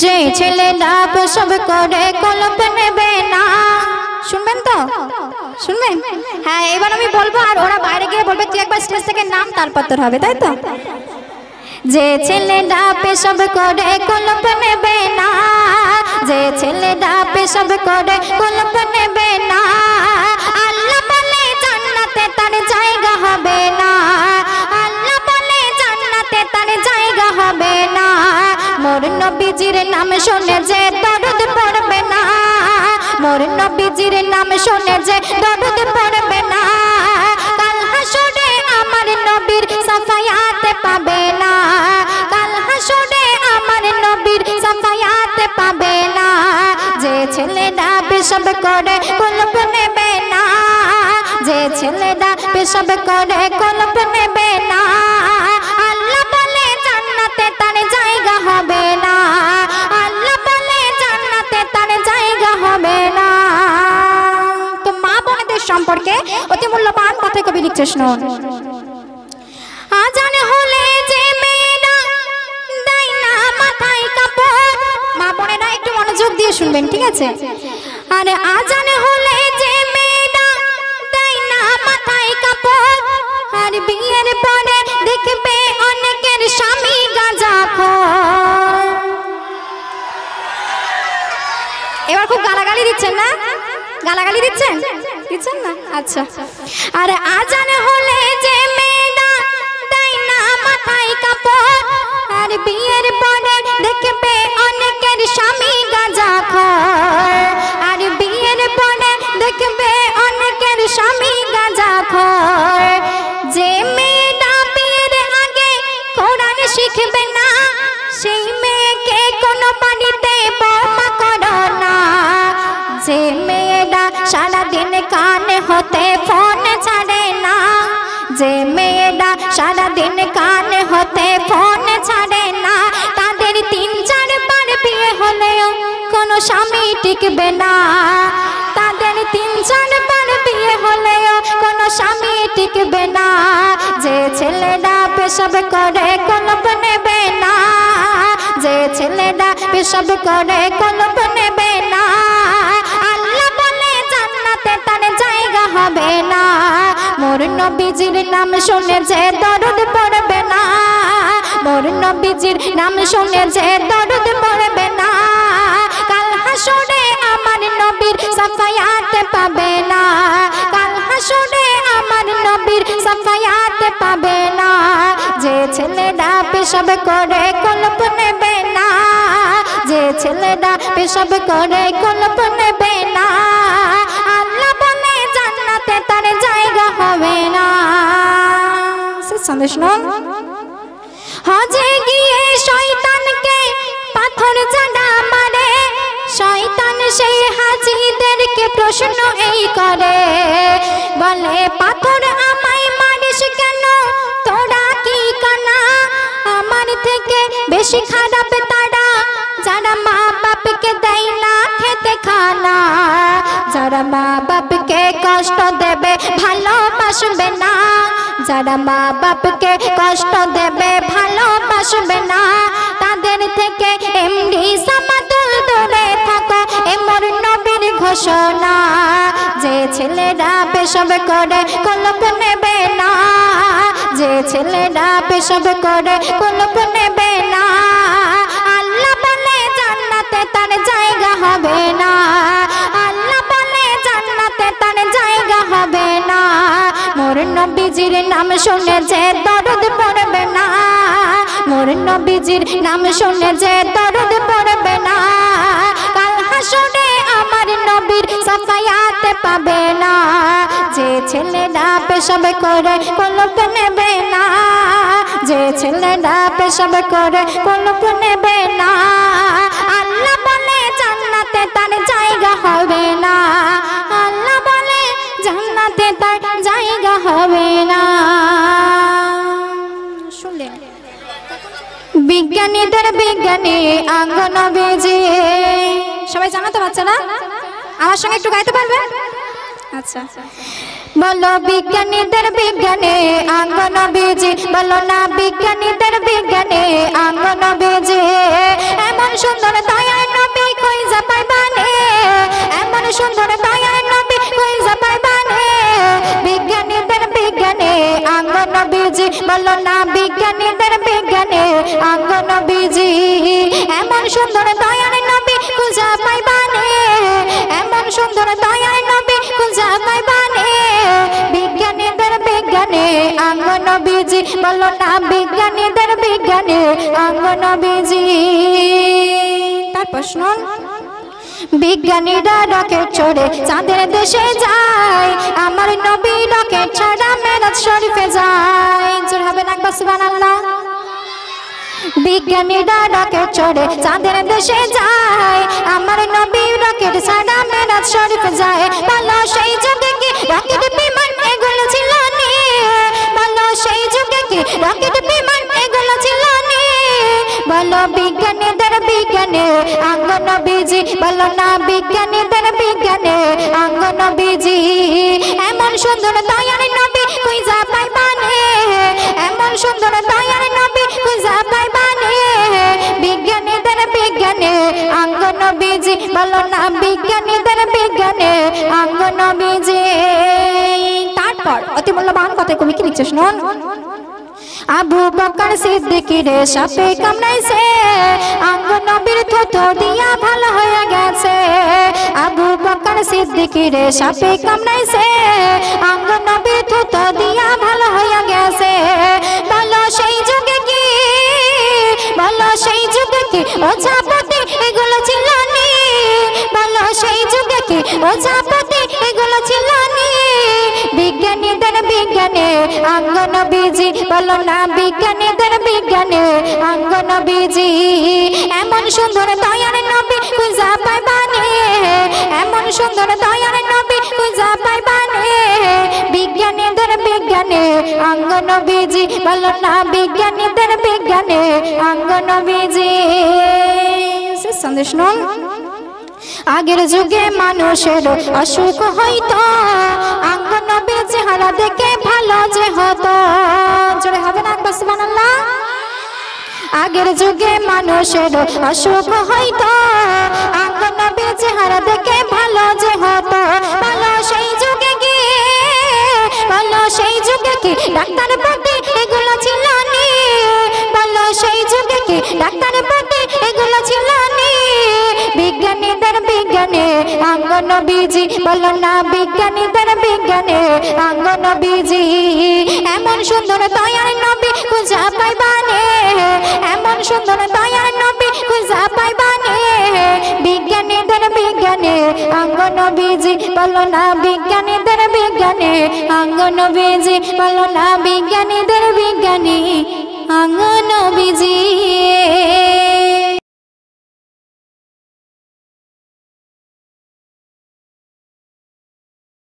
যে ছেলেরা প্রসব করে কলপ নেবে না। শুনবেন তো? শুনবেন? হ্যাঁ, এবার আমি বলবো আর ওরা বাইরে গিয়ে বলবে তুই একবার স্টেজ থেকে নাম, তারপর তোর হবে, তাই তো? যে ছেলেরা পেশাব করে কলপ নেবে না, যে ছেলেরা পেশাব করে কলপ নেবে না, আল্লাহ বলে জান্নাতে তার জায়গা হবে না, আল্লাহ বলে জান্নাতে তার জায়গা হবে না। মোর নবীজির নাম শুনে যে দরুদ পড়বে না, মোর নবীজির নাম শুনে যে দরুদ পড়বে না, কাল হাসরে আমার নবীর সাফায়াত পাবে না, কাল হাসরে আমার নবীর সাফায়াত পাবে না। যে ছেলেরা পেশাব করে কলপ নেবে না, যে ছেলেরা পেশাব করে কলপ নেবে না, আল্লাহ বলে জান্নাতে তার জায়গা হবে না, আল্লাহ বলে জান্নাতে তার জায়গা হবে না। তো মা বোনদের সম্পর্কে অতি মূল্যবান কথা কবি লিখছে, শুনুন। আজান হলে যে মেয়েরা দেয় না মাথায় কাপড়, মা বোনেরা একটু মনোযোগ দিয়ে শুনবেন, ঠিক আছে? আরে আজান হলে যে মেয়েরা দেয় না মাথায় কাপড়, আর বিয়ের পরে দেখবে অনেকের স্বামী গাঁজাখোর। এবার খুব গালাগালি দিচ্ছেন না? গালাগালি দিচ্ছেন? দিচ্ছেন না? আচ্ছা। আর আজান হলে যে মেয়েরা দেয় না মাথায় কাপড়, আর বিয়ের পরে দেখবে অনেকের স্বামী গাঁজাখোর, আর বিয়ের পরে দেখবে অনেকের স্বামী গাঁজাখোর। যে মেয়েটা বিয়ের আগে কোরআন শিখবে না, সেই মেয়েকে কোনো বাড়িতে বৌমা করো না। যে মেয়েটা সারাদিন কানে হতে ফোন ছাড়ে না, যে মেয়েটা সারাদিন কানে হতে ফোন ছাড়ে না, তাদের 3-4 বার বিয়ে হলেও কোনো স্বামী টিকবে না, তাদের 3-4 বার বিয়ে হলেও কোনো স্বামী টিকবে না। যে ছেলেরা পেশাব করে কলপ নেবে না, যে ছেলেরা পেশাব করে কলপ নেবে না, আল্লাহ বলে জান্নাতে তার জায়গা হবে না। মোর নবীজির নাম শুনে যে দরুদ পড়বে না, মোর নবীজির নাম শুনে যে দরুদ পড়বে না, কাল হাসরে আমার নবীর সাফায়াত পাবে না, কাল হাসরে আমার নবীর সাফায়াত পাবে না। যে ছেলেরা পেশাব করে কলপ নেবে না, যে ছেলেরা পেশাব করে কলপ নেবে না, আল্লাহ বলে জান্নাতে তার জায়গা হবে না। সন্দেশ নন। হজে গিয়ে শয়তানকে পাথর জানা মারে, শয়তান সেই হাজিদেরকে প্রশ্ন এই করে, বলে পাথর আমায় মারিস কেন, তোরা কি কানা, আমার থেকে বেশি খারাপ তারা যারা মা বাপকে দেয় না খেতে খানা, যারা মা বাপকে কষ্ট দেবে ভালোবাসবে না, যারা মা বাপকে কষ্ট দেবে ভালোবাসবে না, তাদের থেকে এমডি সামাদুল দূরে থাকো, এমর নবীর ঘোষণা। যে ছেলেরা পেশাব করে কলপ নেবে না, যে ছেলেরা পেশাব করে কলপ নেবে না, আল্লাহ বলে জান্নাতে তার জায়গা হবে না, আল্লাহ বলে জান্নাতে তার জায়গা হবে না। মোর নবীজির নাম শুনে যে দরুদ পড়বে না, মোর নবীজির নাম শুনে যে দরুদ পড়বে না, কাল হাসরে আমার নবীর সাফায়াত পাবে না। যে ছেলেরা পেশাব করে কলপ নেবে না, যে ছেলেরা পেশাব করে কলপ নেবে না, আল্লাহ বলে জান্নাতে তার জায়গা হবে না, আল্লাহ বলে জান্নাতে তার জায়গা হবে না। শুনলেন? বিজ্ঞানীদের বিজ্ঞানী আঙ্গ নবীজি, সবাই জানো তো বাচ্চারা? আমার সঙ্গে একটু গাইতে পারবে? আচ্ছা, বলো বিজ্ঞানীদের বিজ্ঞানী আঙ্গ নবীজি, বলো না বিজ্ঞানীদের বিজ্ঞানী আঙ্গ নবীজি, এমন সুন্দর সুন্দর দয়ার নবী খুঁজে পাইবানে বিজ্ঞানীদের বিজ্ঞানে অঙ্গ নবীজি বলো না বিজ্ঞানীদের বিজ্ঞানে অঙ্গ নবীজি এমন সুন্দর দয়ার নবী খুঁজে পাইবানে এমন সুন্দর দয়ার নবী খুঁজে পাইবানে বিজ্ঞানীদের বিজ্ঞানে অঙ্গ নবীজি বলো না বিজ্ঞানীদের বিজ্ঞানে অঙ্গ নবীজি তার প্রশ্ন বিজ্ঞানীরা রকেট চড়ে চাঁদের দেশে যায় আমার নবী রকেট ছাড়া মেরাজ শরীফে যায় জোর হবে না একবার সুবহানাল্লাহ বিজ্ঞানীরা রকেট চড়ে চাঁদের দেশে যায় আমার নবী রকেট ছাড়া মেরাজ শরীফে যায় বলো সেই যুগে কি রকেট বিমান এগুলো ছিল না বলো সেই যুগে কি রকেট বিমান এগুলো ছিল না বলো বিজ্ঞানীদের বিজ্ঞানে অঙ্গ নবীজি বলো না বিজ্ঞানীদের বিজ্ঞানে অঙ্গ নবীজি এমন সুন্দর দয়ার নবী খুঁজে পাইবানে এমন সুন্দর দয়ার নবী খুঁজে পাইবানে বিজ্ঞানীদের বিজ্ঞানে অঙ্গ নবীজি বলো না বিজ্ঞানীদের বিজ্ঞানে অঙ্গ নবীজি তারপর অতি মূল্যবান কথা কবি কি লিখছে শুনুন আবু বকর সিদ্দিকীরে সাপে কামড়াইছে অঙ্গ নবীর থুথু দিয়া ভালো হয়ে গেছে আবু বকর সিদ্দিকীরে সাপে কামড়াইছে অঙ্গ নবীর থুথু দিয়া ভালো হয়ে গেছে বলো সেই যুগে কি বলো সেই যুগে কি ওঝাপতি এগুলো ছিল না বলো সেই যুগে কি ওঝাপতি এগুলো ছিল না বিজ্ঞানীদের বিজ্ঞানে অঙ্গ নবীজি বলো না বিজ্ঞানীদের বিজ্ঞানে অঙ্গ নবীজি এমন সুন্দর দয়ার নবী খুঁজে পাইবানে এমন সুন্দর দয়ার নবী খুঁজে পাইবানে বিজ্ঞানীদের বিজ্ঞানে অঙ্গ নবীজি বলো না বিজ্ঞানীদের বিজ্ঞানে অঙ্গ নবীজি সন্দেশ নন আগের যুগে মানুষের অসুখ হইতো অঙ্গ নবীর চেহারা দেখে ভালো যে হতো জোরে হবে না একবার সুবহানাল্লাহ আগের যুগে মানুষের অসুখ হইতো অঙ্গ নবীর চেহারা দেখে ভালো যে হতো ভালো সেই যুগে কি ভালো সেই যুগে কি ডাক্তার পাতি এগুলো ছিল না ভালো সেই যুগে কি ডাক্তার পাতি এগুলো ছিল না বিজ্ঞানীদের বিজ্ঞানে অঙ্গ নবীজি বলো না বিজ্ঞানীদের বিজ্ঞানে অঙ্গ নবীজি এমন সুন্দর দয়ার নবী খুঁজে পাইবানে এমন সুন্দর দয়ার নবী খুঁজে পাইবানে বিজ্ঞানীদের বিজ্ঞানে অঙ্গ নবীজি বলো না বিজ্ঞানীদের বিজ্ঞানে অঙ্গ নবীজি বলো না বিজ্ঞানী